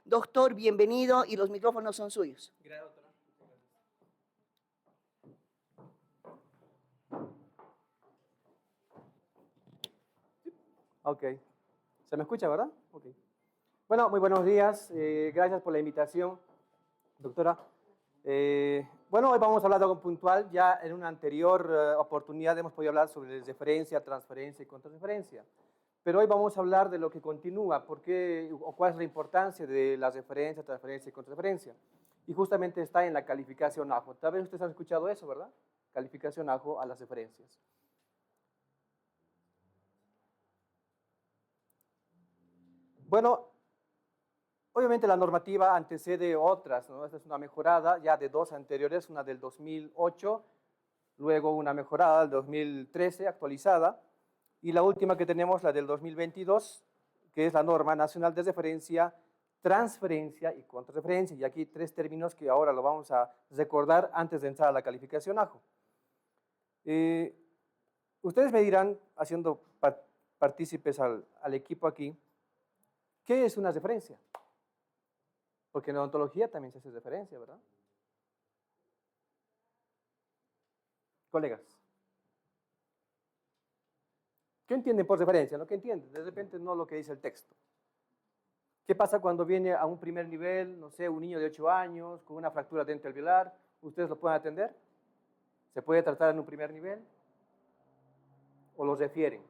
Doctor, bienvenido y los micrófonos son suyos. Gracias, doctora. Ok. ¿Se me escucha, verdad? Ok. Bueno, muy buenos días. Gracias por la invitación, doctora. Bueno, hoy vamos a hablar de algo puntual. Ya en una anterior oportunidad hemos podido hablar sobre referencia, transferencia y contrarreferencia. Pero hoy vamos a hablar de lo que continúa, por qué o cuál es la importancia de la referencia, transferencia y contrarreferencia. Y justamente está en la calificación AJO. Tal vez ustedes han escuchado eso, ¿verdad? Calificación AJO a las referencias. Bueno, obviamente la normativa antecede otras, ¿no? Esta es una mejorada ya de dos anteriores, una del 2008, luego una mejorada del 2013 actualizada, y la última que tenemos, la del 2022, que es la norma nacional de referencia, transferencia y contrarreferencia. Y aquí tres términos que ahora lo vamos a recordar antes de entrar a la calificación AJO. Ustedes me dirán, haciendo partícipes al equipo aquí, ¿qué es una referencia? Porque en odontología también se hace referencia, ¿verdad? Colegas. ¿Qué entienden por referencia? ¿No? ¿Qué entienden? De repente no lo que dice el texto. ¿Qué pasa cuando viene a un primer nivel, no sé, un niño de 8 años con una fractura dentoalveolar? ¿Ustedes lo pueden atender? ¿Se puede tratar en un primer nivel? ¿O lo refieren?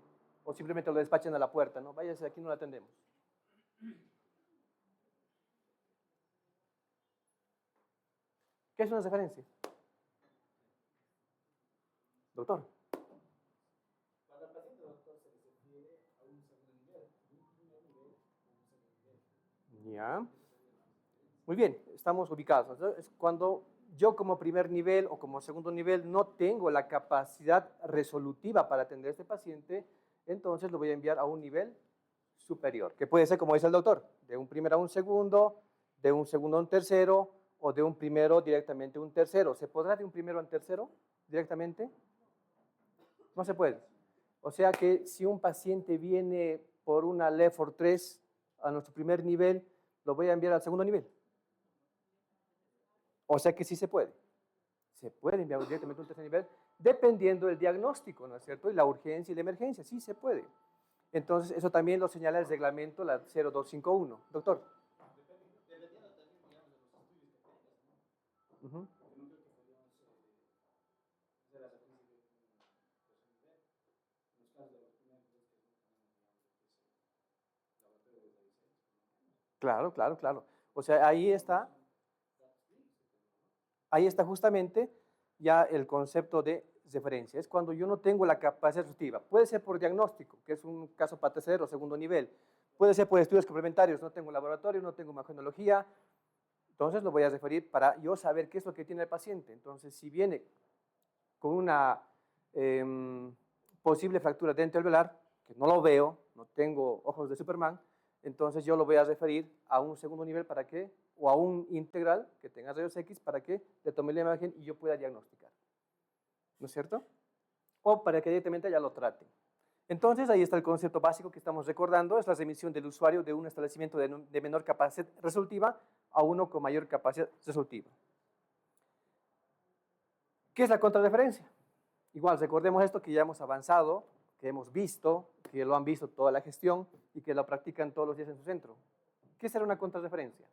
¿O simplemente lo despachan a la puerta? ¿No? Váyase, aquí no lo atendemos. ¿Qué es una referencia? Doctor. Cuando al paciente, doctor, se le refiere a un segundo nivel, un primer nivel o un segundo nivel. Ya. Muy bien, estamos ubicados. Entonces, es cuando yo como primer nivel o como segundo nivel no tengo la capacidad resolutiva para atender a este paciente, entonces lo voy a enviar a un nivel superior, que puede ser, como dice el doctor, de un primero a un segundo, de un segundo a un tercero, o de un primero directamente a un tercero. ¿Se podrá de un primero a un tercero directamente? No se puede. O sea que si un paciente viene por una LEFOR 3 a nuestro primer nivel, lo voy a enviar al segundo nivel. O sea que sí se puede. Se puede enviar directamente a un tercer nivel, dependiendo del diagnóstico, ¿no es cierto? Y la urgencia y la emergencia, sí se puede. Entonces, eso también lo señala el reglamento, la 0251. Doctor. Dependiendo también, digamos, de los estudios que tengas, ¿no? Uh-huh. Yo no creo que podríamos hacer la referencia de un tercer nivel. En los casos de los primeros niveles que no tenemos, digamos, lo que es el laboratorio de referencia, Claro, claro, claro. O sea, ahí está justamente ya el concepto de referencia. Es cuando yo no tengo la capacidad resolutiva. Puede ser por diagnóstico, que es un caso para tercero o segundo nivel. Puede ser por estudios complementarios. No tengo laboratorio, no tengo imagenología. Entonces lo voy a referir para yo saber qué es lo que tiene el paciente. Entonces, si viene con una posible fractura dentoalveolar, que no lo veo, no tengo ojos de Superman, entonces yo lo voy a referir a un segundo nivel para que, o a un integral que tenga rayos X para que le tome la imagen y yo pueda diagnosticar. ¿No es cierto? O para que directamente ya lo trate. Entonces, ahí está el concepto básico que estamos recordando, es la remisión del usuario de un establecimiento de menor capacidad resolutiva a uno con mayor capacidad resolutiva. ¿Qué es la contrarreferencia? Igual, recordemos esto que ya hemos avanzado, que hemos visto, que lo han visto toda la gestión y que lo practican todos los días en su centro. ¿Qué será una contrarreferencia?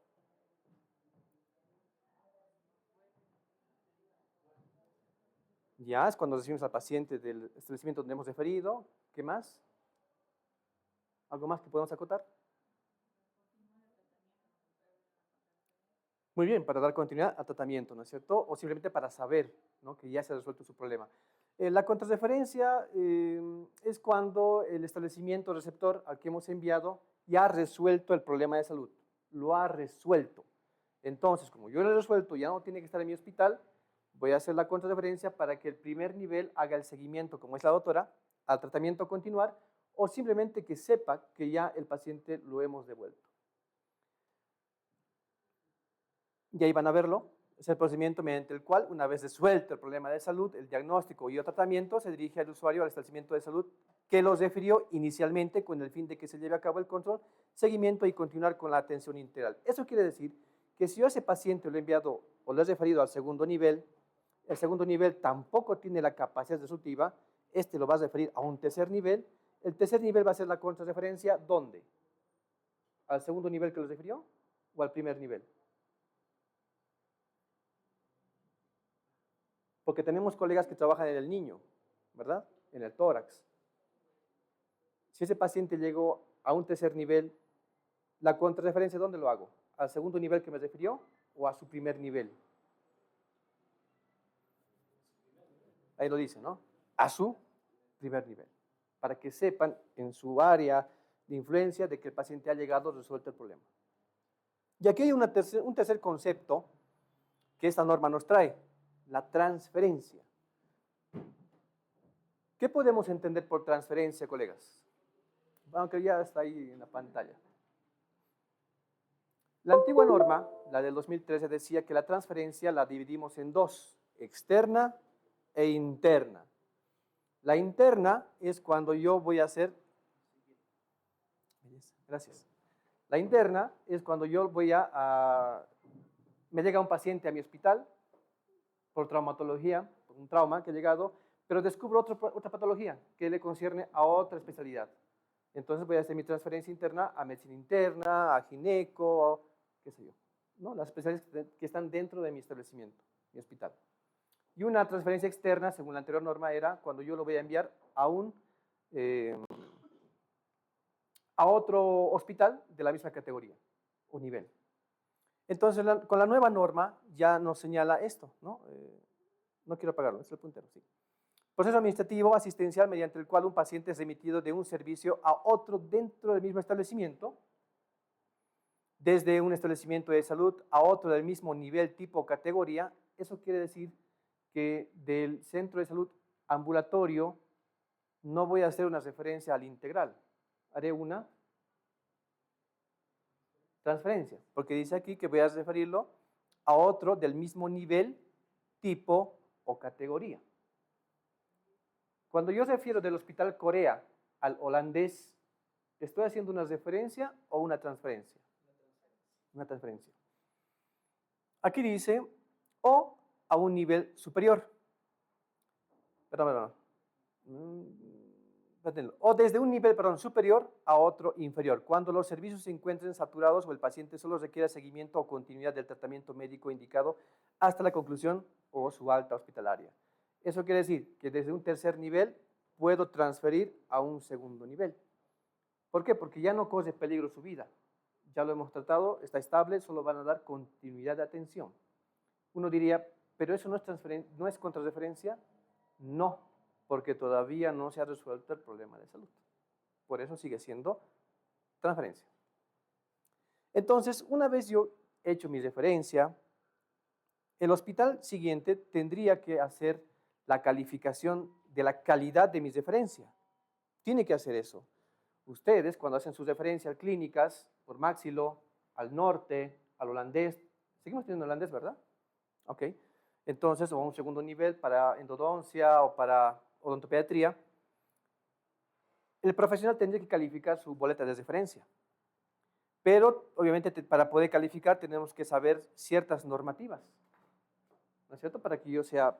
Ya, es cuando recibimos al paciente del establecimiento donde hemos referido. ¿Qué más? ¿Algo más que podemos acotar? Muy bien, para dar continuidad al tratamiento, ¿no es cierto? O simplemente para saber, ¿no?, que ya se ha resuelto su problema. La contrarreferencia es cuando el establecimiento receptor al que hemos enviado ya ha resuelto el problema de salud. Lo ha resuelto. Entonces, como yo lo he resuelto, ya no tiene que estar en mi hospital, voy a hacer la contrarreferencia para que el primer nivel haga el seguimiento, como es la doctora, al tratamiento a continuar, o simplemente que sepa que ya el paciente lo hemos devuelto. Y ahí van a verlo, es el procedimiento mediante el cual, una vez resuelto el problema de salud, el diagnóstico y el tratamiento, se dirige al usuario al establecimiento de salud que los refirió inicialmente con el fin de que se lleve a cabo el control, seguimiento y continuar con la atención integral. Eso quiere decir que si yo a ese paciente lo he enviado o lo he referido al segundo nivel, el segundo nivel tampoco tiene la capacidad resolutiva, este lo va a referir a un tercer nivel, el tercer nivel va a ser la contrarreferencia, ¿dónde? ¿Al segundo nivel que lo refirió o al primer nivel? Porque tenemos colegas que trabajan en el niño, ¿verdad? En el tórax. Si ese paciente llegó a un tercer nivel, ¿la contrarreferencia dónde lo hago? ¿Al segundo nivel que me refirió o a su primer nivel? Ahí lo dice, ¿no? A su primer nivel. Para que sepan en su área de influencia de que el paciente ha llegado resuelto el problema. Y aquí hay un tercer concepto que esta norma nos trae, la transferencia. ¿Qué podemos entender por transferencia, colegas? Aunque ya está ahí en la pantalla. La antigua norma, la del 2013, decía que la transferencia la dividimos en dos, externa e interna. La interna es cuando yo voy a hacer, gracias. La interna es cuando yo voy me llega un paciente a mi hospital por traumatología, por un trauma que ha llegado, pero descubro otra patología que le concierne a otra especialidad. Entonces voy a hacer mi transferencia interna a medicina interna, a gineco, qué sé yo, ¿no? Las especialidades que están dentro de mi establecimiento, mi hospital. Y una transferencia externa, según la anterior norma, era cuando yo lo voy a enviar a otro hospital de la misma categoría o nivel. Entonces, con la nueva norma ya nos señala esto, ¿no? No quiero apagarlo, es el puntero, sí. Proceso administrativo asistencial mediante el cual un paciente es remitido de un servicio a otro dentro del mismo establecimiento, desde un establecimiento de salud a otro del mismo nivel, tipo o categoría. Eso quiere decir que del centro de salud ambulatorio no voy a hacer una referencia al integral, haré una transferencia, porque dice aquí que voy a referirlo a otro del mismo nivel, tipo o categoría. Cuando yo refiero del Hospital Corea al holandés, ¿estoy haciendo una referencia o una transferencia? Una transferencia. Aquí dice, o a un nivel superior. Perdón. O desde un nivel, superior a otro inferior, cuando los servicios se encuentren saturados o el paciente solo requiera seguimiento o continuidad del tratamiento médico indicado hasta la conclusión o su alta hospitalaria. Eso quiere decir que desde un tercer nivel puedo transferir a un segundo nivel. ¿Por qué? Porque ya no corre peligro su vida. Ya lo hemos tratado, está estable, solo van a dar continuidad de atención. Uno diría, ¿pero eso no es contrarreferencia? No, porque todavía no se ha resuelto el problema de salud. Por eso sigue siendo transferencia. Entonces, una vez yo he hecho mi referencia, el hospital siguiente tendría que hacer la calificación de la calidad de mi referencia. Tiene que hacer eso. Ustedes, cuando hacen sus referencias clínicas, por Maxilo, al norte, al holandés, seguimos teniendo holandés, ¿verdad? Ok. Entonces, o a un segundo nivel para endodoncia o para odontopediatría, el profesional tendría que calificar su boleta de referencia. Pero, obviamente, para poder calificar tenemos que saber ciertas normativas, ¿no es cierto? Para que yo sea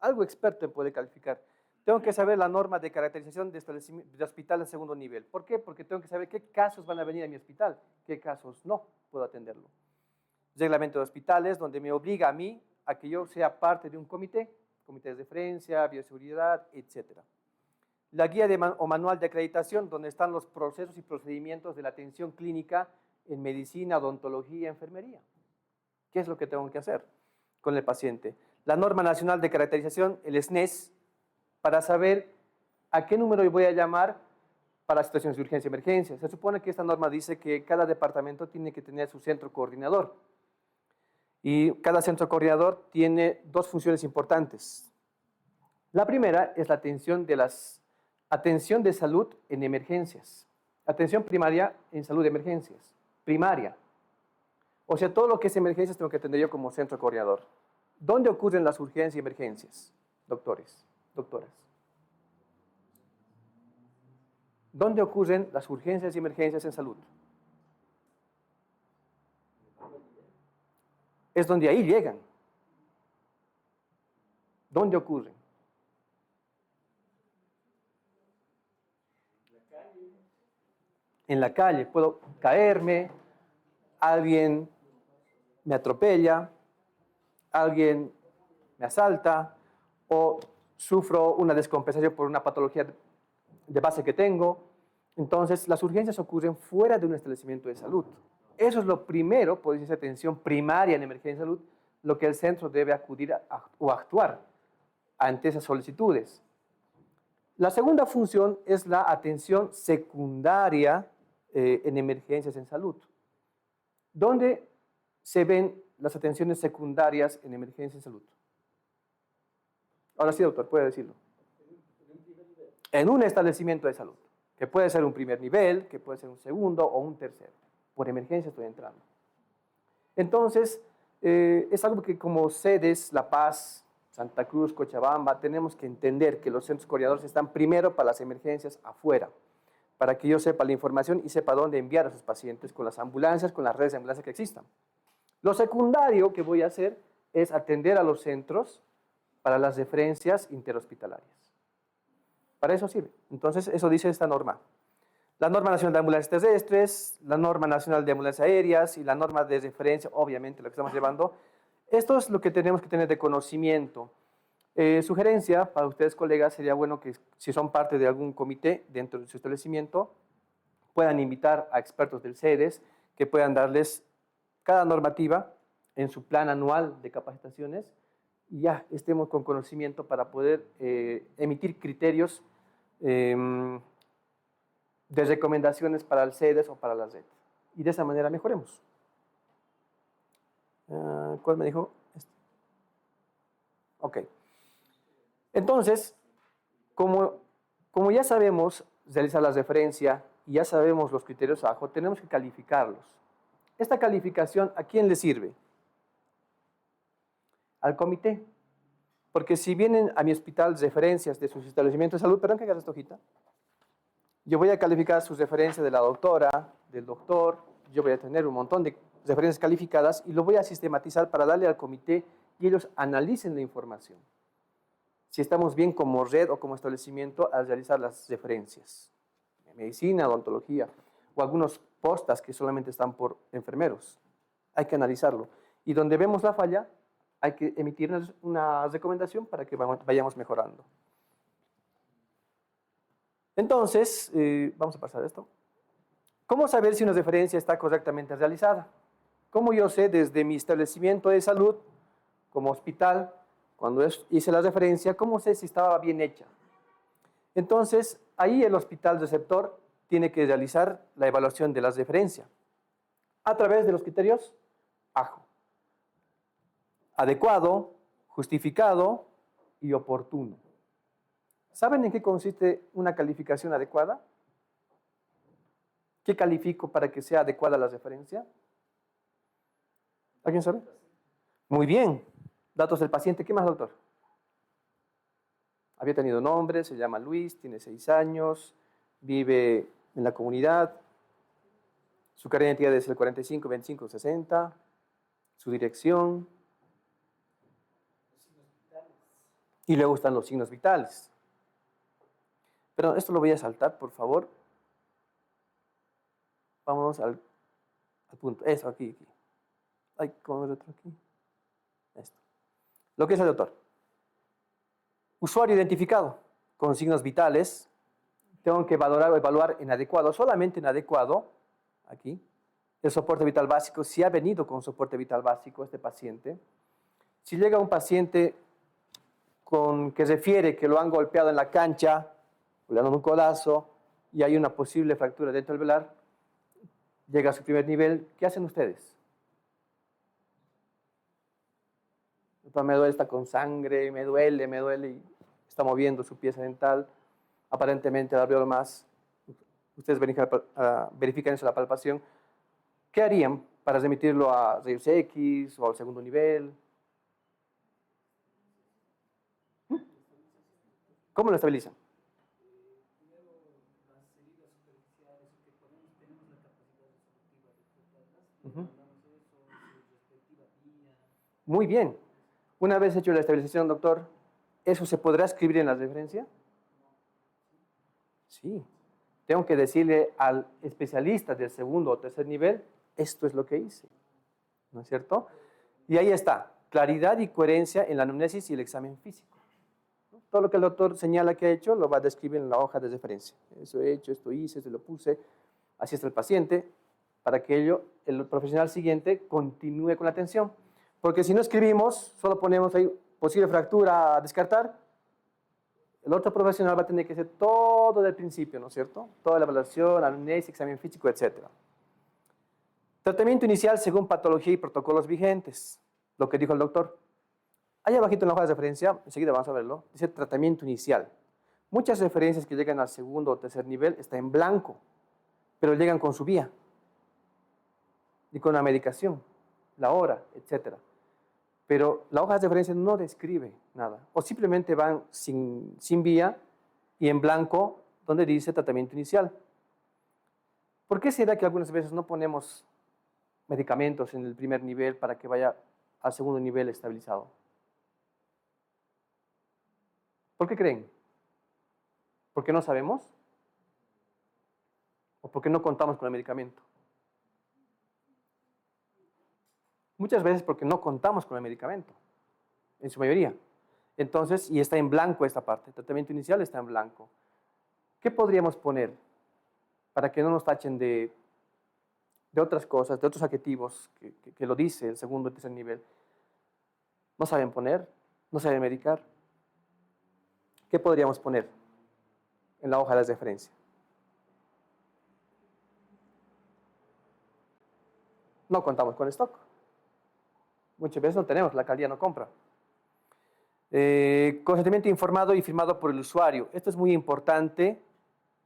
algo experto en poder calificar. Tengo que saber la norma de caracterización de hospital de segundo nivel. ¿Por qué? Porque tengo que saber qué casos van a venir a mi hospital, qué casos no puedo atenderlo. Reglamento de hospitales, donde me obliga a mí a que yo sea parte de un comité de referencia, bioseguridad, etc. La guía o manual de acreditación, donde están los procesos y procedimientos de la atención clínica en medicina, odontología, enfermería. ¿Qué es lo que tengo que hacer con el paciente? La norma nacional de caracterización, el SNES, para saber a qué número voy a llamar para situaciones de urgencia y emergencia. Se supone que esta norma dice que cada departamento tiene que tener su centro coordinador. Y cada centro coordinador tiene dos funciones importantes. La primera es la atención de salud en emergencias. Atención primaria en salud de emergencias. Primaria. O sea, todo lo que es emergencias tengo que atender yo como centro coordinador. ¿Dónde ocurren las urgencias y emergencias, doctores, doctoras? ¿Dónde ocurren las urgencias y emergencias en salud? Es donde ahí llegan. ¿Dónde ocurren? En la calle. Puedo caerme, alguien me atropella, alguien me asalta o sufro una descompensación por una patología de base que tengo. Entonces, las urgencias ocurren fuera de un establecimiento de salud. Eso es lo primero, por decirse atención primaria en emergencia de salud, lo que el centro debe acudir o actuar ante esas solicitudes. La segunda función es la atención secundaria en emergencias en salud. ¿Dónde se ven las atenciones secundarias en emergencias en salud? Ahora sí, doctor, puede decirlo. En un establecimiento de salud, que puede ser un primer nivel, que puede ser un segundo o un tercero. Por emergencia estoy entrando. Entonces, es algo que como sedes, La Paz, Santa Cruz, Cochabamba, tenemos que entender que los centros coordinadores están primero para las emergencias afuera, para que yo sepa la información y sepa dónde enviar a sus pacientes con las ambulancias, con las redes de ambulancia que existan. Lo secundario que voy a hacer es atender a los centros para las referencias interhospitalarias. Para eso sirve. Entonces, eso dice esta norma. La norma nacional de ambulancias terrestres, la norma nacional de ambulancias aéreas y la norma de referencia, obviamente, lo que estamos llevando. Esto es lo que tenemos que tener de conocimiento. Sugerencia para ustedes, colegas, sería bueno que si son parte de algún comité dentro de su establecimiento, puedan invitar a expertos del CEDES que puedan darles cada normativa en su plan anual de capacitaciones y ya estemos con conocimiento para poder emitir criterios de recomendaciones para el CEDES o para la red. Y de esa manera mejoremos. ¿Cuál me dijo? Este. Ok. Entonces, como ya sabemos realizar la referencia y ya sabemos los criterios abajo, tenemos que calificarlos. Esta calificación, ¿a quién le sirve? Al comité. Porque si vienen a mi hospital referencias de sus establecimientos de salud, perdón que hagas esta hojita, yo voy a calificar sus referencias de la doctora, del doctor, yo voy a tener un montón de referencias calificadas y lo voy a sistematizar para darle al comité y ellos analicen la información. Si estamos bien como red o como establecimiento al realizar las referencias. Medicina, odontología o algunos postas que solamente están por enfermeros. Hay que analizarlo. Y donde vemos la falla, hay que emitir una recomendación para que vayamos mejorando. Entonces, vamos a pasar esto. ¿Cómo saber si una referencia está correctamente realizada? ¿Cómo yo sé desde mi establecimiento de salud, como hospital, cuando hice la referencia, cómo sé si estaba bien hecha? Entonces, ahí el hospital receptor tiene que realizar la evaluación de la referencia a través de los criterios AJO. Adecuado, justificado y oportuno. ¿Saben en qué consiste una calificación adecuada? ¿Qué califico para que sea adecuada la referencia? ¿Alguien sabe? Muy bien. Datos del paciente. ¿Qué más, doctor? Había tenido nombre, se llama Luis, tiene 6 años, vive en la comunidad. Su carnet de identidad es el 45 25 60. Su dirección. Y luego están los signos vitales. Pero esto lo voy a saltar, por favor. Vámonos al punto. Eso, aquí. Ay, ¿cómo es el otro aquí? Esto. Lo que es el doctor. Usuario identificado con signos vitales. Tengo que valorar o evaluar en adecuado, solamente en adecuado, aquí, el soporte vital básico, si ha venido con soporte vital básico este paciente. Si llega un paciente que refiere que lo han golpeado en la cancha, le dan un codazo y hay una posible fractura dentro del velar, llega a su primer nivel, ¿qué hacen ustedes? Me duele, está con sangre, me duele y está moviendo su pieza dental, aparentemente la veo más. Ustedes verifican eso, la palpación. ¿Qué harían para remitirlo a rayos X o al segundo nivel? ¿Cómo lo estabilizan? Primero, las heridas Muy bien. Una vez hecho la estabilización, doctor, ¿eso se podrá escribir en la referencia? Sí. Tengo que decirle al especialista del segundo o tercer nivel, esto es lo que hice. ¿No es cierto? Y ahí está, claridad y coherencia en la anamnesis y el examen físico. Todo lo que el doctor señala que ha hecho lo va a describir en la hoja de referencia. Eso he hecho, esto hice, esto lo puse, así está el paciente, para que el profesional siguiente continúe con la atención. Porque si no escribimos, solo ponemos ahí posible fractura a descartar, el otro profesional va a tener que hacer todo del principio, ¿no es cierto? Toda la evaluación, anamnesis, examen físico, etc. Tratamiento inicial según patología y protocolos vigentes. Lo que dijo el doctor. Ahí abajito en la hoja de referencia, enseguida vamos a verlo, dice tratamiento inicial. Muchas referencias que llegan al segundo o tercer nivel están en blanco, pero llegan con su vía y con la medicación, la hora, etc. Pero la hoja de referencia no describe nada, o simplemente van sin vía y en blanco donde dice tratamiento inicial. ¿Por qué será que algunas veces no ponemos medicamentos en el primer nivel para que vaya al segundo nivel estabilizado? ¿Por qué creen? ¿Por qué no sabemos? ¿O por qué no contamos con el medicamento? Muchas veces porque no contamos con el medicamento, en su mayoría. Entonces, y está en blanco esta parte, el tratamiento inicial está en blanco. ¿Qué podríamos poner para que no nos tachen de otras cosas, de otros adjetivos que lo dice el segundo y tercer nivel? ¿No saben poner? ¿No saben medicar? ¿Qué podríamos poner en la hoja de referencia? No contamos con stock. Muchas veces no tenemos, la alcaldía no compra. Consentimiento informado y firmado por el usuario. Esto es muy importante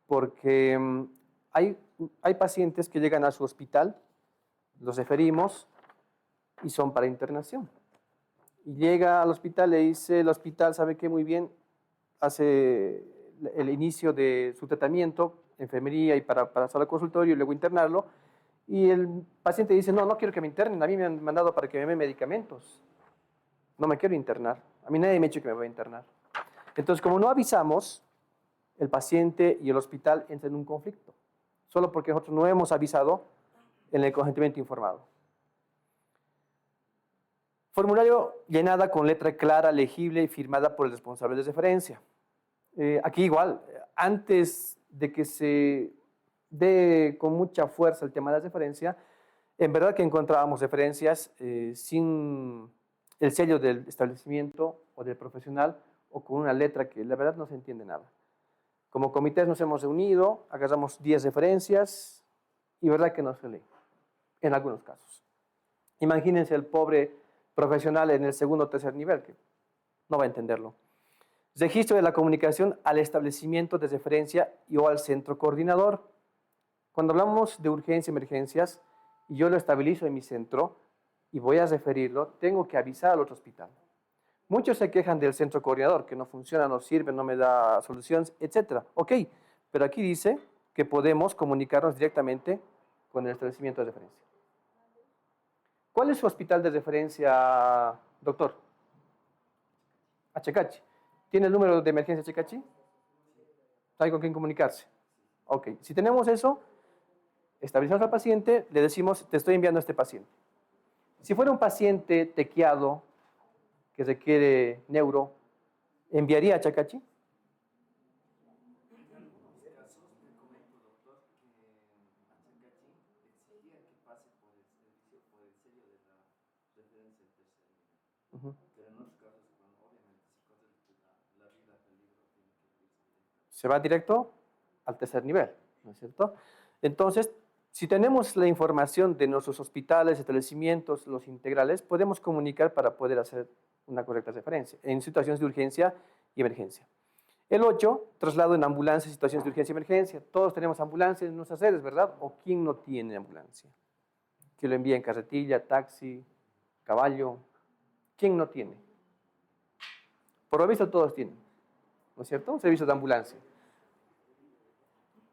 porque hay pacientes que llegan a su hospital, los referimos y son para internación. Y llega al hospital, le dice el hospital, ¿sabe qué? Muy bien, hace el inicio de su tratamiento, enfermería y para pasar al consultorio y luego internarlo. Y el paciente dice, no quiero que me internen, a mí me han mandado para que me den medicamentos. No me quiero internar, a mí nadie me ha dicho que me voy a internar. Entonces, como no avisamos, el paciente y el hospital entran en un conflicto, solo porque nosotros no hemos avisado en el consentimiento informado. Formulario llenada con letra clara, legible y firmada por el responsable de referencia. Aquí igual, antes de que se dé con mucha fuerza el tema de la referencia, en verdad que encontrábamos referencias sin el sello del establecimiento o del profesional o con una letra que la verdad no se entiende nada. Como comités nos hemos reunido, agarramos 10 referencias y verdad que no se lee, en algunos casos. Imagínense el pobre profesional en el segundo o tercer nivel, que no va a entenderlo. Registro de la comunicación al establecimiento de referencia y o al centro coordinador. Cuando hablamos de urgencia y emergencias, y yo lo estabilizo en mi centro y voy a referirlo, tengo que avisar al otro hospital. Muchos se quejan del centro coordinador, que no funciona, no sirve, no me da soluciones, etc. Ok, pero aquí dice que podemos comunicarnos directamente con el establecimiento de referencia. ¿Cuál es su hospital de referencia, doctor? Achacachi. ¿Tiene el número de emergencia Achacachi? ¿Hay con quién comunicarse? Ok, si tenemos eso, estabilizamos al paciente, le decimos, te estoy enviando a este paciente. Si fuera un paciente tequiado que requiere neuro, ¿enviaría a Achacachi? Se va directo al tercer nivel, ¿no es cierto? Entonces, si tenemos la información de nuestros hospitales, establecimientos, los integrales, podemos comunicar para poder hacer una correcta referencia en situaciones de urgencia y emergencia. El 8, traslado en ambulancia en situaciones de urgencia y emergencia. Todos tenemos ambulancia en nuestras redes, ¿verdad? ¿O quién no tiene ambulancia? Que lo envía en carretilla, taxi, caballo. ¿Quién no tiene? Por lo visto todos tienen, ¿no es cierto? Un servicio de ambulancia.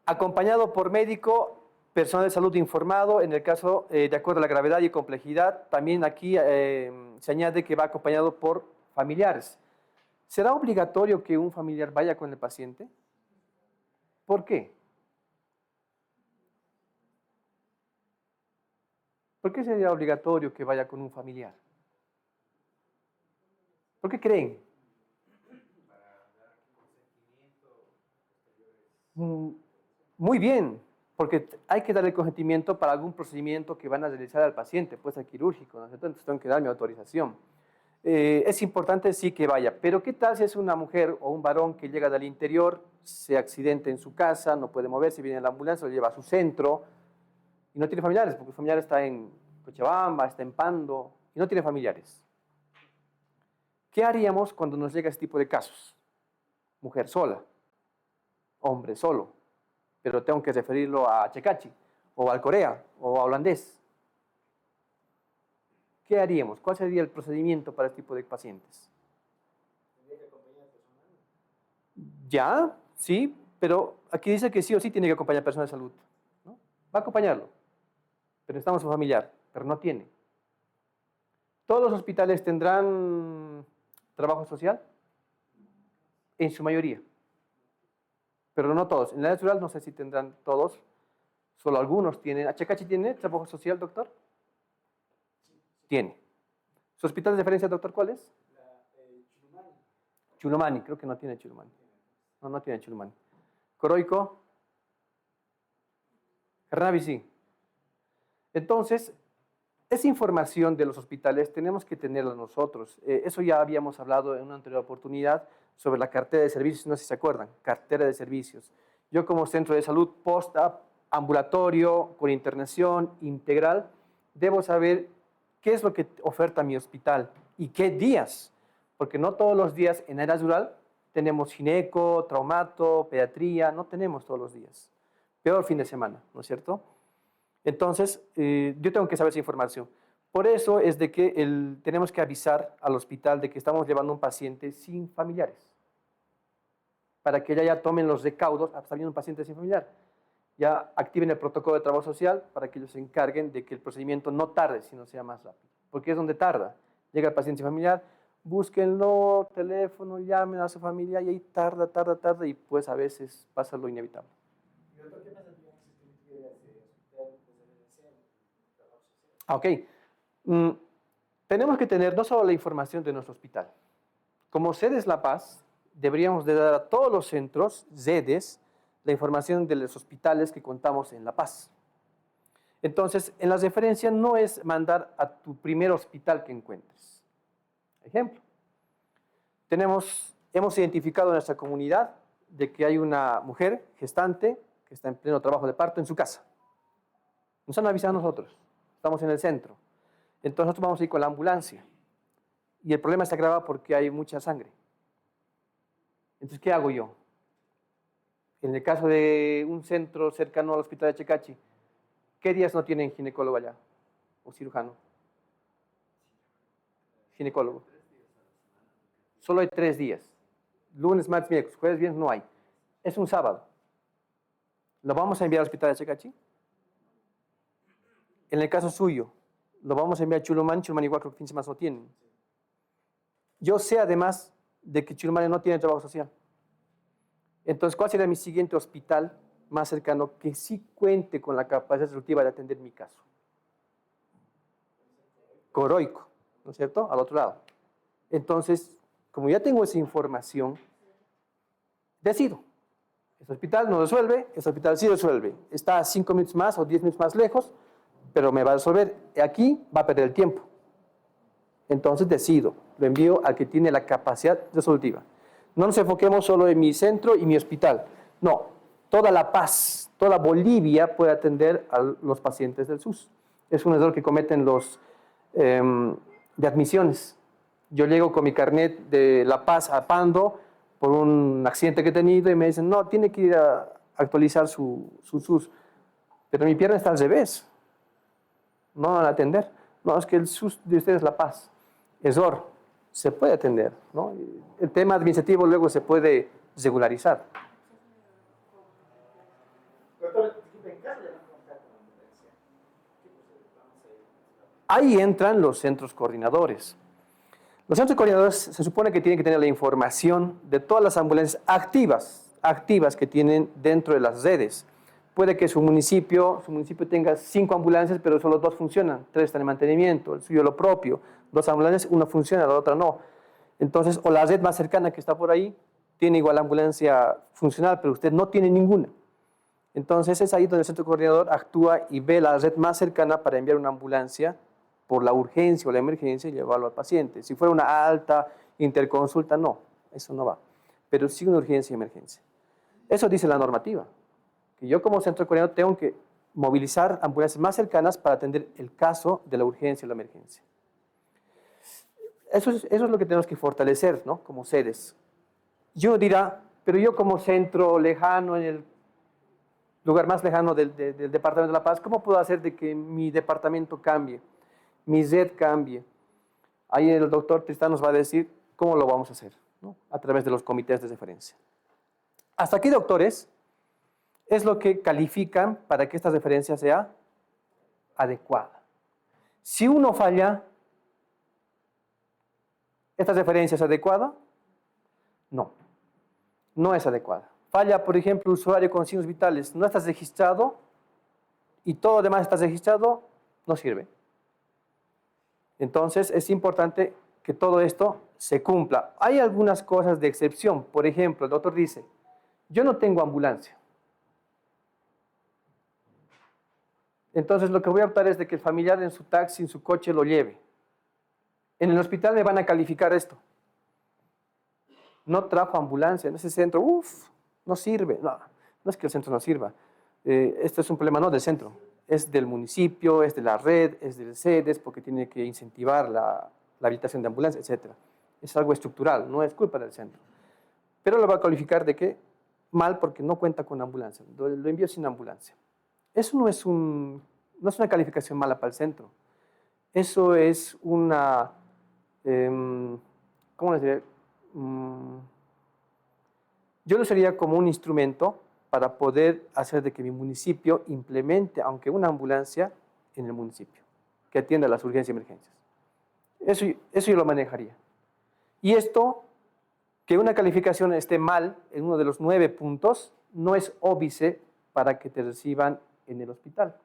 Acompañado por médico, Personal de salud informado, en el caso, de acuerdo a la gravedad y complejidad, también aquí se añade que va acompañado por familiares. ¿Será obligatorio que un familiar vaya con el paciente? ¿Por qué? ¿Por qué sería obligatorio que vaya con un familiar? ¿Por qué creen? Mm, Muy bien, porque hay que darle consentimiento para algún procedimiento que van a realizar al paciente, puede ser quirúrgico, ¿no es cierto? Entonces tengo que dar mi autorización. Es importante sí que vaya, pero ¿qué tal si es una mujer o un varón que llega del interior, se accidenta en su casa, no puede moverse, viene en la ambulancia, lo lleva a su centro y no tiene familiares, porque el familiar está en Cochabamba, está en Pando y no tiene familiares? ¿Qué haríamos cuando nos llega este tipo de casos? Mujer sola, hombre solo, pero tengo que referirlo a Checachi, o al Corea, o a holandés. ¿Qué haríamos? ¿Cuál sería el procedimiento para este tipo de pacientes? ¿Tendría que acompañar personal? Ya, sí, pero aquí dice que sí o sí tiene que acompañar personal de salud, ¿no? Va a acompañarlo, pero necesitamos un familiar, pero no tiene. ¿Todos los hospitales tendrán trabajo social? En su mayoría, pero no todos. En la área rural no sé si tendrán todos, solo algunos tienen. ¿Achacachi tiene trabajo social, doctor? Tiene. ¿Su hospital de referencia, doctor, cuál es? Chulumani. Chulumani, creo que no tiene Chulumani. No, no tiene Chulumani. Coroico. Hernavi sí. Entonces, esa información de los hospitales tenemos que tenerla nosotros. Eso ya habíamos hablado en una anterior oportunidad sobre la cartera de servicios, no sé si se acuerdan, cartera de servicios. Yo como centro de salud post-op, ambulatorio, con internación integral, debo saber qué es lo que oferta mi hospital y qué días, porque no todos los días en área rural tenemos gineco, traumato, pediatría, no tenemos todos los días. Peor fin de semana, ¿no es cierto? Entonces, yo tengo que saber esa información. Por eso es de que tenemos que avisar al hospital de que estamos llevando un paciente sin familiares, para que ya tomen los recaudos, está viendo un paciente sin familiar, ya activen el protocolo de trabajo social para que ellos se encarguen de que el procedimiento no tarde, sino sea más rápido, porque es donde tarda. Llega el paciente sin familiar, búsquenlo, teléfono, llamen a su familia y ahí tarda, y pues a veces pasa lo inevitable. ¿Y doctor, qué pasa, digamos, si usted quiere hacer hospital residencial, trabajo social? Ok. Tenemos que tener no solo la información de nuestro hospital. Como sedes La Paz, deberíamos de dar a todos los centros, sedes, la información de los hospitales que contamos en La Paz. Entonces, en las referencias no es mandar a tu primer hospital que encuentres. Ejemplo, hemos identificado en nuestra comunidad de que hay una mujer gestante que está en pleno trabajo de parto en su casa. Nos han avisado a nosotros, estamos en el centro. Entonces nosotros vamos a ir con la ambulancia. Y el problema está agravado porque hay mucha sangre. Entonces, ¿qué hago yo? En el caso de un centro cercano al hospital de Checachi, ¿qué días no tienen ginecólogo allá? ¿O cirujano? Ginecólogo. Solo hay 3 días. Lunes, martes, miércoles, jueves, viernes no hay. Es un sábado. ¿Lo vamos a enviar al hospital de Checachi? En el caso suyo, ¿lo vamos a enviar a Chulumani? Chulumani igual creo que fin de semana no tienen. Yo sé además de que Chulumani no tiene trabajo social. Entonces, ¿cuál sería mi siguiente hospital más cercano que sí cuente con la capacidad resolutiva de atender mi caso? Coroico, ¿no es cierto? Al otro lado. Entonces, como ya tengo esa información, decido. Ese hospital no resuelve, ese hospital sí resuelve. Está a 5 minutos más o 10 minutos más lejos, pero me va a resolver. Aquí va a perder el tiempo. Entonces decido, lo envío al que tiene la capacidad resolutiva. No nos enfoquemos solo en mi centro y mi hospital. No, toda La Paz, toda Bolivia puede atender a los pacientes del SUS. Es un error que cometen los de admisiones. Yo llego con mi carnet de La Paz a Pando por un accidente que he tenido y me dicen, no, tiene que ir a actualizar su SUS. Pero mi pierna está al revés. No van a atender. No, es que el SUS de ustedes es La Paz. Error. Se puede atender, ¿no? El tema administrativo luego se puede regularizar. Doctor, en caso de no contar con Ahí entran los centros coordinadores. Los centros coordinadores se supone que tienen que tener la información de todas las ambulancias activas que tienen dentro de las redes. Puede que su municipio tenga 5 ambulancias, pero solo 2 funcionan, 3 están en mantenimiento, el suyo lo propio, 2 ambulancias, una funciona, la otra no. Entonces, o la red más cercana que está por ahí tiene igual ambulancia funcional, pero usted no tiene ninguna. Entonces, es ahí donde el centro coordinador actúa y ve la red más cercana para enviar una ambulancia por la urgencia o la emergencia y llevarlo al paciente. Si fuera una alta interconsulta, no, eso no va. Pero sí una urgencia y emergencia. Eso dice la normativa, que yo como centro coordinador tengo que movilizar ambulancias más cercanas para atender el caso de la urgencia o la emergencia. Eso es lo que tenemos que fortalecer, ¿no? Como sedes. Y uno dirá, pero yo como centro lejano, en el lugar más lejano del Departamento de La Paz, ¿cómo puedo hacer de que mi departamento cambie? Mi red cambie. Ahí el doctor Tristán nos va a decir cómo lo vamos a hacer, ¿no? A través de los comités de referencia. Hasta aquí, doctores, es lo que califican para que esta referencia sea adecuada. Si uno falla, ¿esta referencia es adecuada? No, no es adecuada. Falla, por ejemplo, usuario con signos vitales, no estás registrado y todo lo demás estás registrado, no sirve. Entonces, es importante que todo esto se cumpla. Hay algunas cosas de excepción. Por ejemplo, el doctor dice, yo no tengo ambulancia. Entonces, lo que voy a optar es de que el familiar en su taxi, en su coche, lo lleve. En el hospital me van a calificar esto. No trajo ambulancia en ese centro. No sirve. No, no es que el centro no sirva. Este es un problema no del centro. Es del municipio, es de la red, es del SEDES, porque tiene que incentivar la habilitación de ambulancia, etc. Es algo estructural, no es culpa del centro. Pero lo va a calificar de que mal porque no cuenta con ambulancia. Lo envió sin ambulancia. Eso no es una calificación mala para el centro. Eso es una, ¿cómo les diré? Yo lo usaría como un instrumento para poder hacer de que mi municipio implemente, aunque una ambulancia, en el municipio, que atienda las urgencias y emergencias. Eso yo lo manejaría. Y esto, que una calificación esté mal en uno de los 9 puntos, no es óbice para que te reciban en el hospital.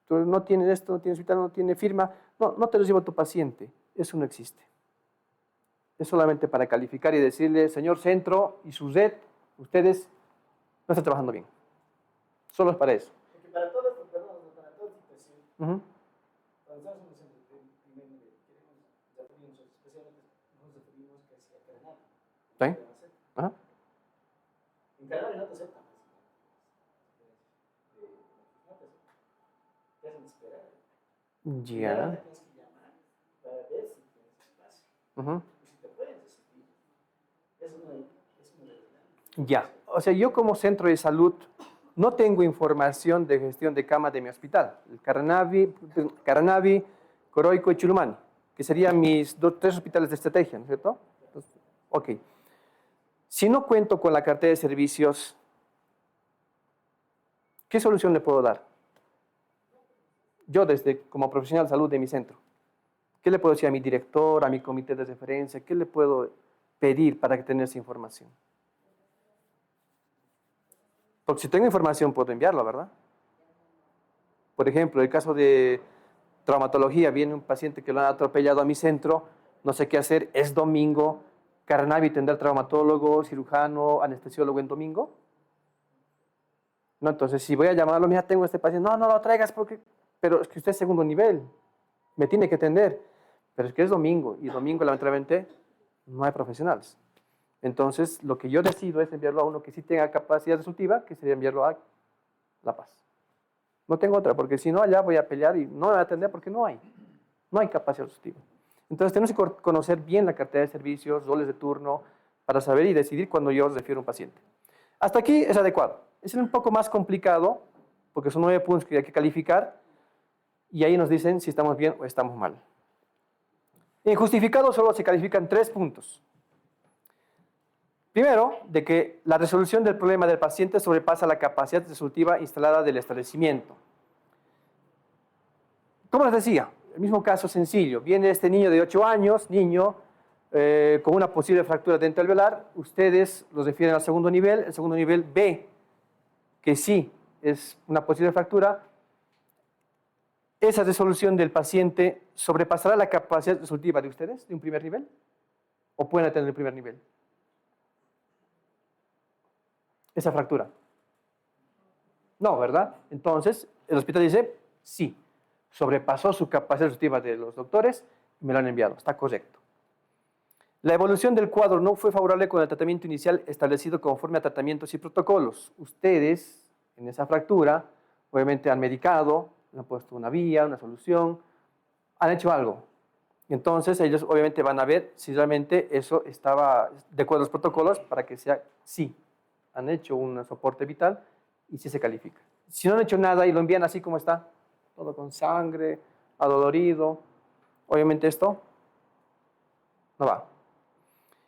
Tú no tienes esto, no tienes hospital, no tiene firma, no te recibo tu paciente. Eso no existe. Es solamente para calificar y decirle, señor centro y su red, ustedes no están trabajando bien. Solo es para eso. Porque para todas estas personas, para toda situación, cuando estamos en el centro de primer nivel, queremos referirnos, especialmente nos referimos casi a Canadá. ¿Sí? Ajá. En Canadá no te aceptan. No te aceptan. Te hacen esperar. Ya. Ahora te tienes que llamar para ver si tienes espacio. Y si te pueden recibir. Es una de las. Ya. O sea, yo como centro de salud no tengo información de gestión de cama de mi hospital. El Caranavi, Coroico y Chulumani, que serían mis 3 hospitales de estrategia, ¿no es cierto? Entonces, ok. Si no cuento con la cartera de servicios, ¿qué solución le puedo dar? Yo, como profesional de salud de mi centro, ¿qué le puedo decir a mi director, a mi comité de referencia? ¿Qué le puedo pedir para tener esa información? Porque si tengo información puedo enviarlo, ¿verdad? Por ejemplo, el caso de traumatología, viene un paciente que lo han atropellado a mi centro, no sé qué hacer, es domingo, Caranavi tendrá traumatólogo, cirujano, anestesiólogo en domingo. No, entonces si voy a llamarlo, mira, tengo este paciente, no lo traigas porque, pero es que usted es segundo nivel, me tiene que atender, pero es que es domingo y domingo lamentablemente no hay profesionales. Entonces, lo que yo decido es enviarlo a uno que sí tenga capacidad resolutiva, que sería enviarlo a La Paz. No tengo otra, porque si no, allá voy a pelear y no me va a atender porque no hay capacidad resolutiva. Entonces, tenemos que conocer bien la cartera de servicios, roles de turno, para saber y decidir cuando yo refiero a un paciente. Hasta aquí es adecuado. Es un poco más complicado, porque son 9 puntos que hay que calificar, y ahí nos dicen si estamos bien o estamos mal. En justificado solo se califican 3 puntos. Primero, de que la resolución del problema del paciente sobrepasa la capacidad resolutiva instalada del establecimiento. Como les decía, el mismo caso sencillo. Viene este niño de 8 años, con una posible fractura dental alveolar. Ustedes los refieren al segundo nivel. El segundo nivel ve que sí es una posible fractura. ¿Esa resolución del paciente sobrepasará la capacidad resolutiva de ustedes, de un primer nivel? ¿O pueden tener el primer nivel? Esa fractura. No, ¿verdad? Entonces, el hospital dice, sí, sobrepasó su capacidad resolutiva de los doctores y me lo han enviado. Está correcto. La evolución del cuadro no fue favorable con el tratamiento inicial establecido conforme a tratamientos y protocolos. Ustedes, en esa fractura, obviamente han medicado, han puesto una vía, una solución, han hecho algo. Entonces, ellos obviamente van a ver si realmente eso estaba de acuerdo a los protocolos para que sea sí. Han hecho un soporte vital y sí se califica. Si no han hecho nada y lo envían así como está, todo con sangre, adolorido, obviamente esto no va.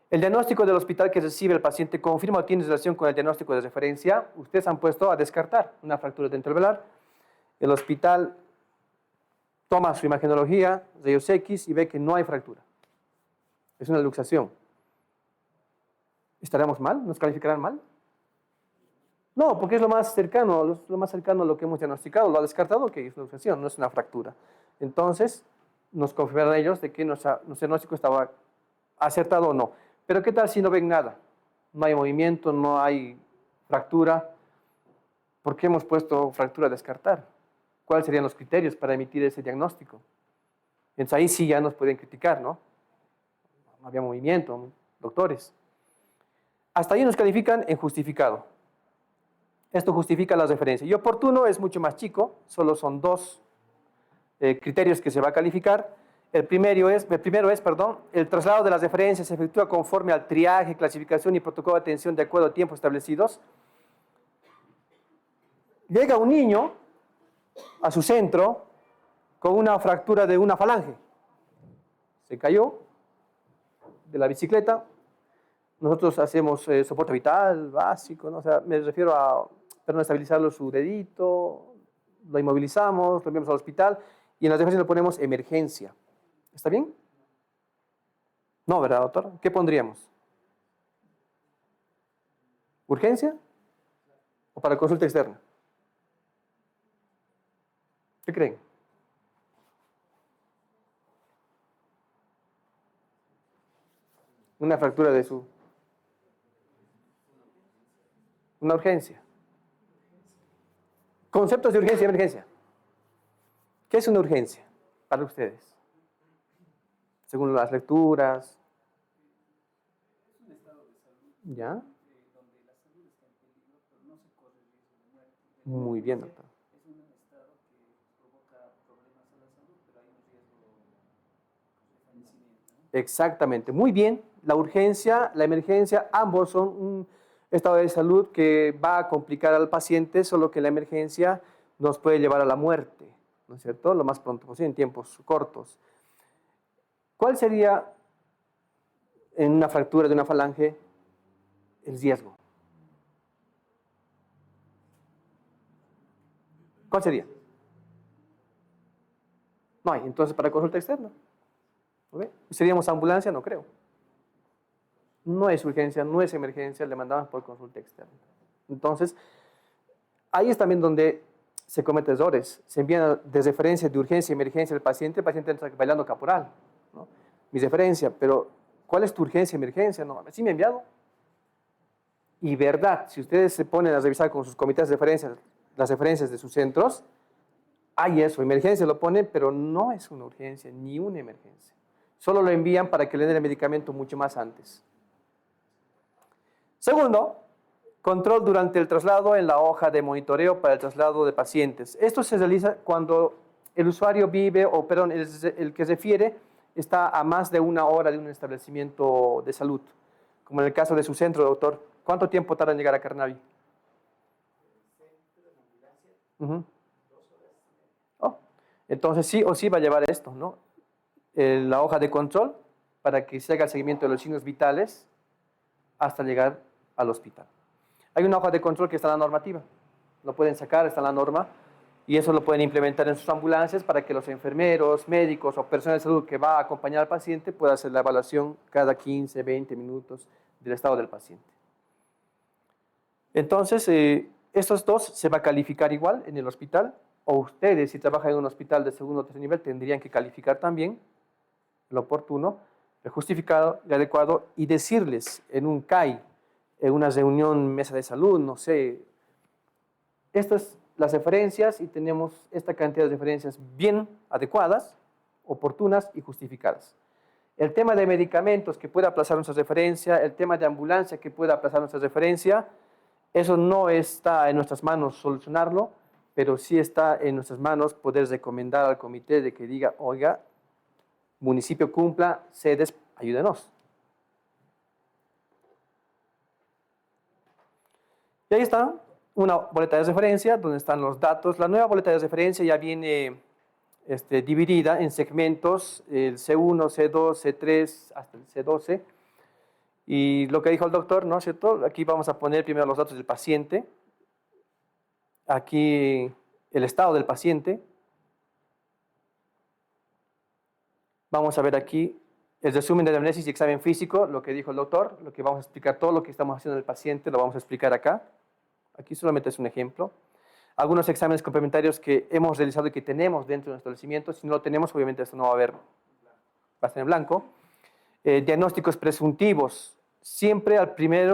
El diagnóstico del hospital que recibe el paciente confirma o tiene relación con el diagnóstico de referencia. Ustedes han puesto a descartar una fractura dental-alveolar. El hospital toma su imagenología, rayos X, y ve que no hay fractura. Es una luxación. ¿Estaremos mal? ¿Nos calificarán mal? No, porque es lo más cercano a lo que hemos diagnosticado. Lo ha descartado, que es una luxación, no es una fractura. Entonces, nos confirmarán ellos de que nuestro diagnóstico estaba acertado o no. Pero ¿qué tal si no ven nada? No hay movimiento, no hay fractura. ¿Por qué hemos puesto fractura a descartar? ¿Cuáles serían los criterios para emitir ese diagnóstico? Entonces ahí sí ya nos pueden criticar, ¿no? No había movimiento, doctores. Hasta ahí nos califican en justificado. Esto justifica la referencia. Y oportuno es mucho más chico, solo son 2 criterios que se va a calificar. El primero es, el traslado de las referencias se efectúa conforme al triaje, clasificación y protocolo de atención de acuerdo a tiempos establecidos. Llega un niño a su centro con una fractura de una falange. Se cayó de la bicicleta. Nosotros hacemos soporte vital básico, ¿no? O sea, me refiero a estabilizarlo su dedito, lo inmovilizamos, lo enviamos al hospital y en las referencias le ponemos emergencia. ¿Está bien? No, ¿verdad, doctor? ¿Qué pondríamos? ¿Urgencia? ¿O para consulta externa? ¿Qué creen? Una fractura de su... Una urgencia. Conceptos de urgencia y emergencia. ¿Qué es una urgencia para ustedes? Según las lecturas. Es un estado de salud ¿Ya? donde la salud está en peligro, pero no se corre riesgo de muerte. Muy bien, doctor. Es un estado que provoca problemas a la salud, pero hay un riesgo de fallecimiento, ¿no? Exactamente. Muy bien. La urgencia, la emergencia, ambos son un estado de salud que va a complicar al paciente, solo que la emergencia nos puede llevar a la muerte, ¿no es cierto? Lo más pronto posible, en tiempos cortos. ¿Cuál sería, en una fractura de una falange, el riesgo? ¿Cuál sería? No hay, entonces para consulta externa. ¿Okay? ¿Seríamos ambulancia? No creo. No es urgencia, no es emergencia, le mandamos por consulta externa. Entonces, ahí es también donde se cometen errores. Se envían de referencia de urgencia y emergencia al paciente, el paciente entra bailando caporal, ¿no? Mi referencia, pero ¿cuál es tu urgencia y emergencia? No, sí me ha enviado. Y verdad, si ustedes se ponen a revisar con sus comités de referencia las referencias de sus centros, hay eso, emergencia lo ponen, pero no es una urgencia ni una emergencia. Solo lo envían para que le den el medicamento mucho más antes. Segundo, control durante el traslado en la hoja de monitoreo para el traslado de pacientes. Esto se realiza cuando el usuario vive, o perdón, el que refiere está a más de 1 hora de un establecimiento de salud. Como en el caso de su centro, doctor. ¿Cuánto tiempo tarda en llegar a Carnavi? Oh, entonces sí o sí va a llevar esto, ¿no? La hoja de control para que se haga el seguimiento de los signos vitales hasta llegar al hospital. Hay una hoja de control que está en la normativa. Lo pueden sacar, está en la norma. Y eso lo pueden implementar en sus ambulancias para que los enfermeros, médicos o personal de salud que va a acompañar al paciente pueda hacer la evaluación cada 15, 20 minutos del estado del paciente. Entonces, estos dos se va a calificar igual en el hospital, o ustedes, si trabajan en un hospital de segundo o tercer nivel, tendrían que calificar también lo oportuno, el justificado, el adecuado, y decirles en un CAI, en una reunión, mesa de salud, no sé, estas las referencias, y tenemos esta cantidad de referencias bien adecuadas, oportunas y justificadas. El tema de medicamentos que pueda aplazar nuestra referencia, el tema de ambulancia que pueda aplazar nuestra referencia, eso no está en nuestras manos solucionarlo, pero sí está en nuestras manos poder recomendar al comité de que diga, oiga, municipio cumpla, sedes, ayúdenos. Y ahí está una boleta de referencia donde están los datos. La nueva boleta de referencia ya viene dividida en segmentos, el C1, C2, C3, hasta el C12. Y lo que dijo el doctor, ¿no es cierto? Aquí vamos a poner primero los datos del paciente. Aquí el estado del paciente. Vamos a ver aquí el resumen de la anamnesis y examen físico, lo que dijo el doctor, lo que vamos a explicar, todo lo que estamos haciendo en el paciente, lo vamos a explicar acá. Aquí solamente es un ejemplo. Algunos exámenes complementarios que hemos realizado y que tenemos dentro de nuestro establecimiento. Si no lo tenemos, obviamente esto no va a haber, va a estar en blanco. Diagnósticos presuntivos. Siempre el primer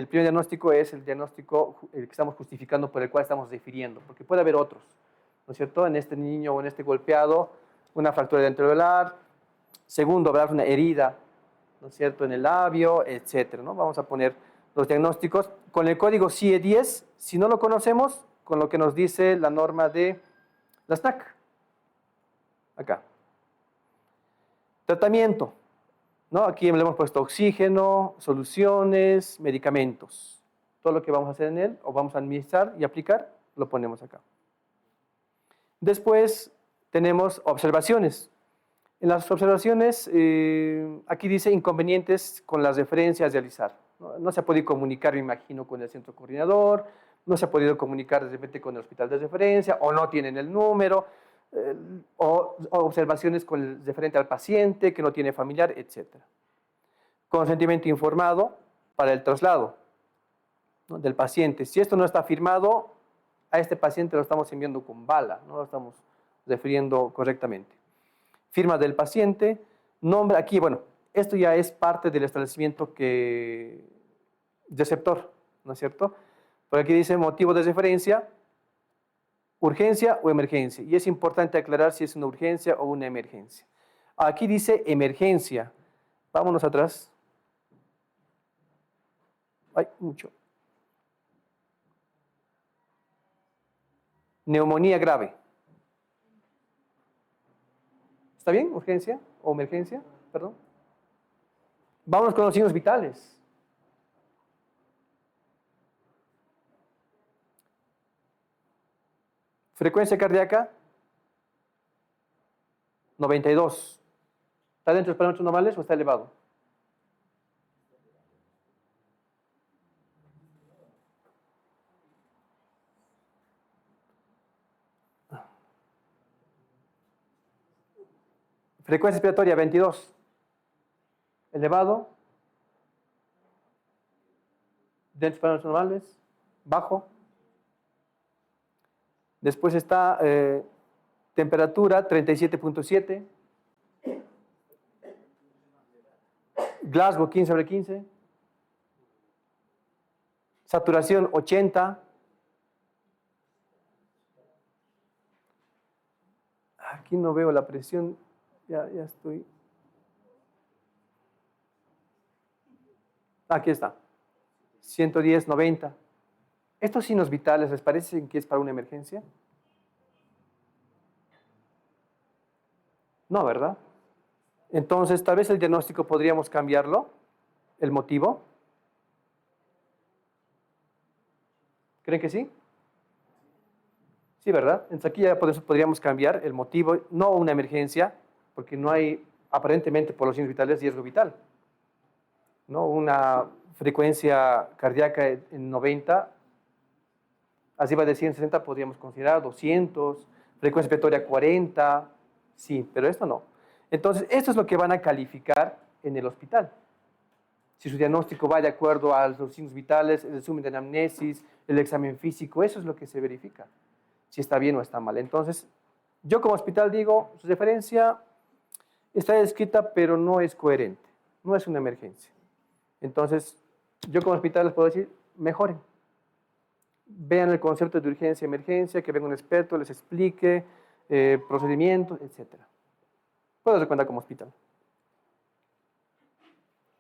diagnóstico es el diagnóstico el que estamos justificando, por el cual estamos refiriendo, porque puede haber otros, ¿no es cierto? En este niño o en este golpeado, una fractura dentrovelar. Segundo, habrá una herida, ¿no es cierto?, en el labio, etcétera, ¿no? Vamos a poner los diagnósticos con el código CIE 10. Si no lo conocemos, con lo que nos dice la norma de la SNAC. Acá. Tratamiento, ¿no? Aquí le hemos puesto oxígeno, soluciones, medicamentos. Todo lo que vamos a hacer en él, o vamos a administrar y aplicar, lo ponemos acá. Después tenemos observaciones. En las observaciones, aquí dice inconvenientes con las referencias a realizar. No se ha podido comunicar, me imagino, con el centro coordinador, no se ha podido comunicar de repente con el hospital de referencia, o no tienen el número, o observaciones con el referente al paciente que no tiene familiar, etc. Consentimiento informado para el traslado, ¿no?, del paciente. Si esto no está firmado, a este paciente lo estamos enviando con bala, no lo estamos refiriendo correctamente. Firma del paciente, nombre, aquí, bueno, esto ya es parte del establecimiento receptor, ¿no es cierto? Por aquí dice motivo de referencia, urgencia o emergencia. Y es importante aclarar si es una urgencia o una emergencia. Aquí dice emergencia. Vámonos atrás. Ay, mucho. Neumonía grave. ¿Está bien? ¿Urgencia o emergencia? Perdón. Vámonos con los signos vitales. Frecuencia cardíaca, 92. ¿Está dentro de los parámetros normales o está elevado? Frecuencia respiratoria, 22. Elevado. Dentro de los parámetros normales. Bajo. Después está temperatura 37.7. Glasgow 15/15. Saturación 80. Aquí no veo la presión. Ya estoy. Aquí está. 110/90. ¿Estos signos vitales les parecen que es para una emergencia? No, ¿verdad? Entonces, tal vez el diagnóstico podríamos cambiarlo, el motivo. ¿Creen que sí? Sí, ¿verdad? Entonces aquí ya podríamos cambiar el motivo, no una emergencia, porque no hay, aparentemente por los signos vitales, riesgo vital. ¿No? Una frecuencia cardíaca en 90, Arriba de 160 podríamos considerar 200, frecuencia respiratoria 40, sí, pero esto no. Entonces, esto es lo que van a calificar en el hospital. Si su diagnóstico va de acuerdo a los signos vitales, el resumen de anamnesis, el examen físico, eso es lo que se verifica, si está bien o está mal. Entonces, yo como hospital digo, su referencia está descrita, pero no es coherente, no es una emergencia. Entonces, yo como hospital les puedo decir, mejoren. Vean el concepto de urgencia y emergencia, que venga un experto, les explique procedimientos, etc. Puedo recomendar como hospital.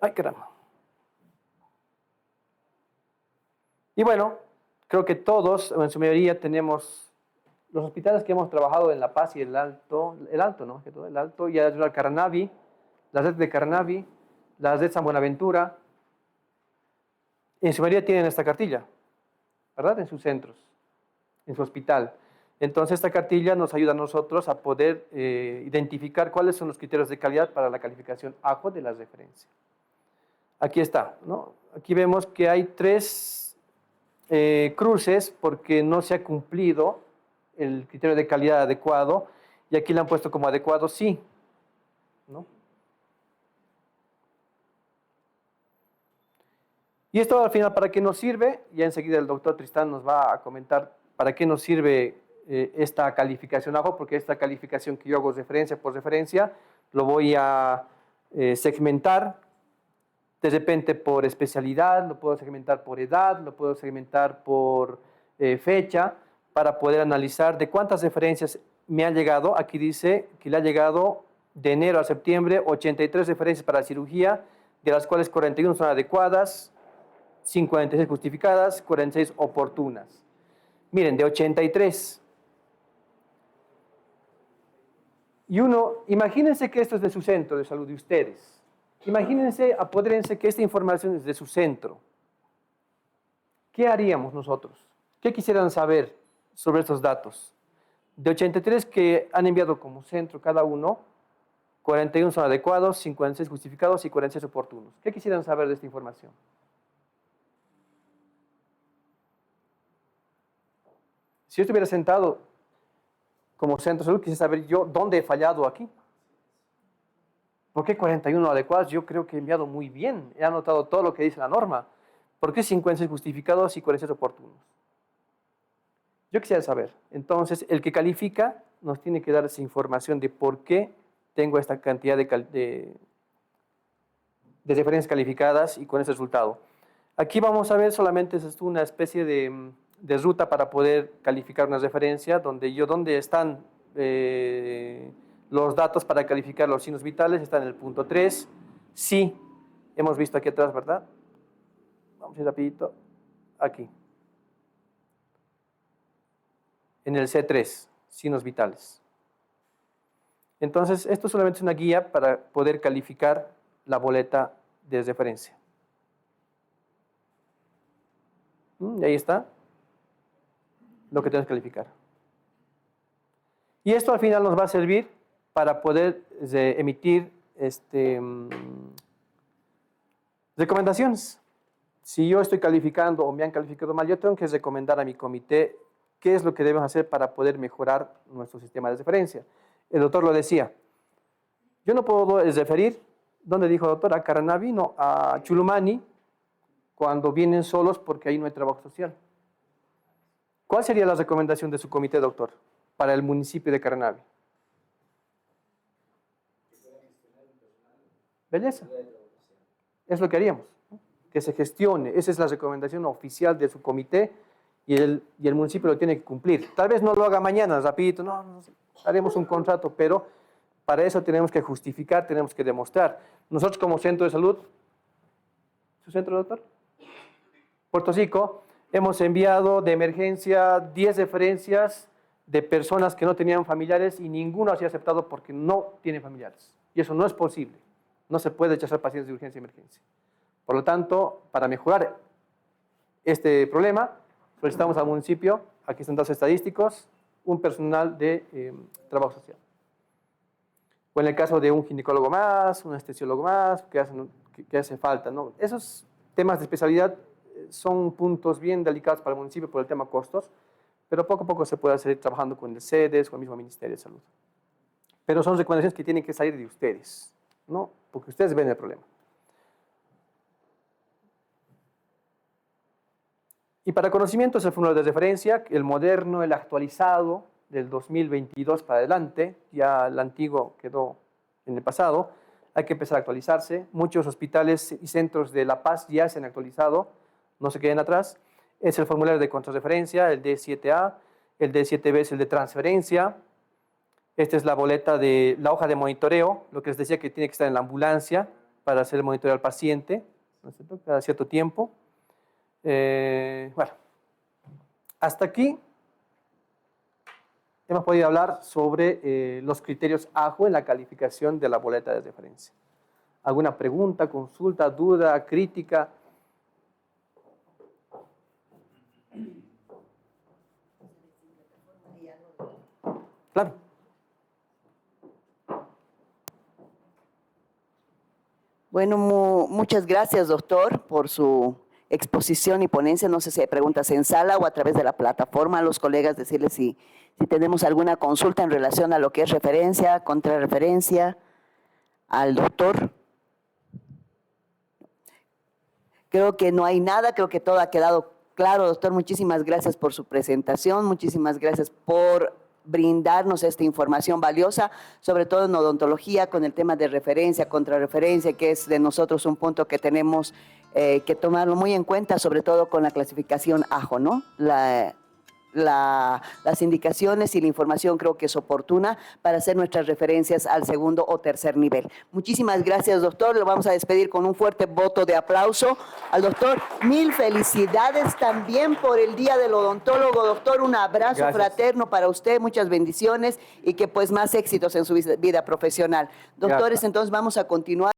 Ay, caramba. Y bueno, creo que todos, o en su mayoría, tenemos los hospitales que hemos trabajado en La Paz y el Alto, ¿no? El Alto, y el Carnavi, la red de Carnavi, la red San Buenaventura, en su mayoría tienen esta cartilla, ¿verdad? En sus centros, en su hospital. Entonces, esta cartilla nos ayuda a nosotros a poder identificar cuáles son los criterios de calidad para la calificación AJO de la referencia. Aquí está, ¿no? Aquí vemos que hay 3 cruces porque no se ha cumplido el criterio de calidad adecuado, y aquí le han puesto como adecuado sí, ¿no? Y esto al final, ¿para qué nos sirve? Ya enseguida el doctor Tristán nos va a comentar para qué nos sirve esta calificación AJO, porque esta calificación que yo hago referencia por referencia, lo voy a segmentar de repente por especialidad, lo puedo segmentar por edad, lo puedo segmentar por fecha, para poder analizar de cuántas referencias me ha llegado. Aquí dice que le ha llegado de enero a septiembre 83 referencias para cirugía, de las cuales 41 son adecuadas, 56 justificadas, 46 oportunas. Miren, de 83. Y uno, imagínense que esto es de su centro de salud de ustedes. Imagínense, apodérense que esta información es de su centro. ¿Qué haríamos nosotros? ¿Qué quisieran saber sobre estos datos? De 83 que han enviado como centro cada uno, 41 son adecuados, 56 justificados y 46 oportunos. ¿Qué quisieran saber de esta información? Si yo estuviera sentado como centro de salud, quisiera saber yo dónde he fallado aquí. ¿Por qué 41 adecuados? Yo creo que he enviado muy bien. He anotado todo lo que dice la norma. ¿Por qué 56 justificados y 46 oportunos? Yo quisiera saber. Entonces, el que califica nos tiene que dar esa información de por qué tengo esta cantidad de referencias calificadas y con ese resultado. Aquí vamos a ver solamente es una especie de ruta para poder calificar una referencia, donde están los datos para calificar los signos vitales. Están en el punto 3. Sí, hemos visto aquí atrás, ¿verdad? Vamos a ir rapidito. Aquí. En el C3, signos vitales. Entonces, esto solamente es una guía para poder calificar la boleta de referencia. Y ahí está lo que tenemos que calificar. Y esto al final nos va a servir para poder emitir recomendaciones. Si yo estoy calificando o me han calificado mal, yo tengo que recomendar a mi comité qué es lo que debemos hacer para poder mejorar nuestro sistema de referencia. El doctor lo decía. Yo no puedo referir, ¿dónde dijo el doctor? A Carnavi, no, a Chulumani, cuando vienen solos porque ahí no hay trabajo social. ¿Cuál sería la recomendación de su comité, doctor, para el municipio de Carnavi? Belleza. Es lo que haríamos, ¿no? Que se gestione. Esa es la recomendación oficial de su comité y el municipio lo tiene que cumplir. Tal vez no lo haga mañana, rapidito, no, haremos un contrato, pero para eso tenemos que justificar, tenemos que demostrar. Nosotros como centro de salud, ¿su centro, doctor? Puerto Rico, hemos enviado de emergencia 10 referencias de personas que no tenían familiares y ninguno ha sido aceptado porque no tiene familiares. Y eso no es posible. No se puede rechazar pacientes de urgencia y emergencia. Por lo tanto, para mejorar este problema, solicitamos al municipio, aquí están datos estadísticos, un personal de trabajo social. O en el caso de un ginecólogo más, un anestesiólogo más, que hace falta, ¿no? Esos temas de especialidad son puntos bien delicados para el municipio por el tema costos, pero poco a poco se puede seguir trabajando con el CEDES, con el mismo Ministerio de Salud. Pero son recomendaciones que tienen que salir de ustedes, ¿no? Porque ustedes ven el problema. Y para conocimiento es el formulario de referencia, el moderno, el actualizado del 2022 para adelante, ya el antiguo quedó en el pasado, hay que empezar a actualizarse. Muchos hospitales y centros de La Paz ya se han actualizado, no se queden atrás. Es el formulario de contrarreferencia, el D7A, el D7B es el de transferencia. Esta es la boleta de la hoja de monitoreo, lo que les decía que tiene que estar en la ambulancia para hacer el monitoreo al paciente, ¿no es cierto? Cada cierto tiempo. Bueno, hasta aquí hemos podido hablar sobre los criterios AJO en la calificación de la boleta de referencia. ¿Alguna pregunta, consulta, duda, crítica? Claro. Bueno, muchas gracias, doctor, por su exposición y ponencia. No sé si hay preguntas en sala o a través de la plataforma a los colegas, decirles si tenemos alguna consulta en relación a lo que es referencia, contrarreferencia, al doctor. Creo que no hay nada, creo que todo ha quedado claro, doctor. Muchísimas gracias por su presentación, muchísimas gracias por brindarnos esta información valiosa, sobre todo en odontología, con el tema de referencia, contrarreferencia, que es de nosotros un punto que tenemos que tomarlo muy en cuenta, sobre todo con la clasificación AJO, ¿no? Las indicaciones y la información creo que es oportuna para hacer nuestras referencias al segundo o tercer nivel. Muchísimas gracias, doctor. Lo vamos a despedir con un fuerte voto de aplauso al doctor. Mil felicidades también por el Día del Odontólogo, doctor. Un abrazo fraterno para usted, muchas bendiciones y que pues más éxitos en su vida profesional. Doctores, entonces vamos a continuar.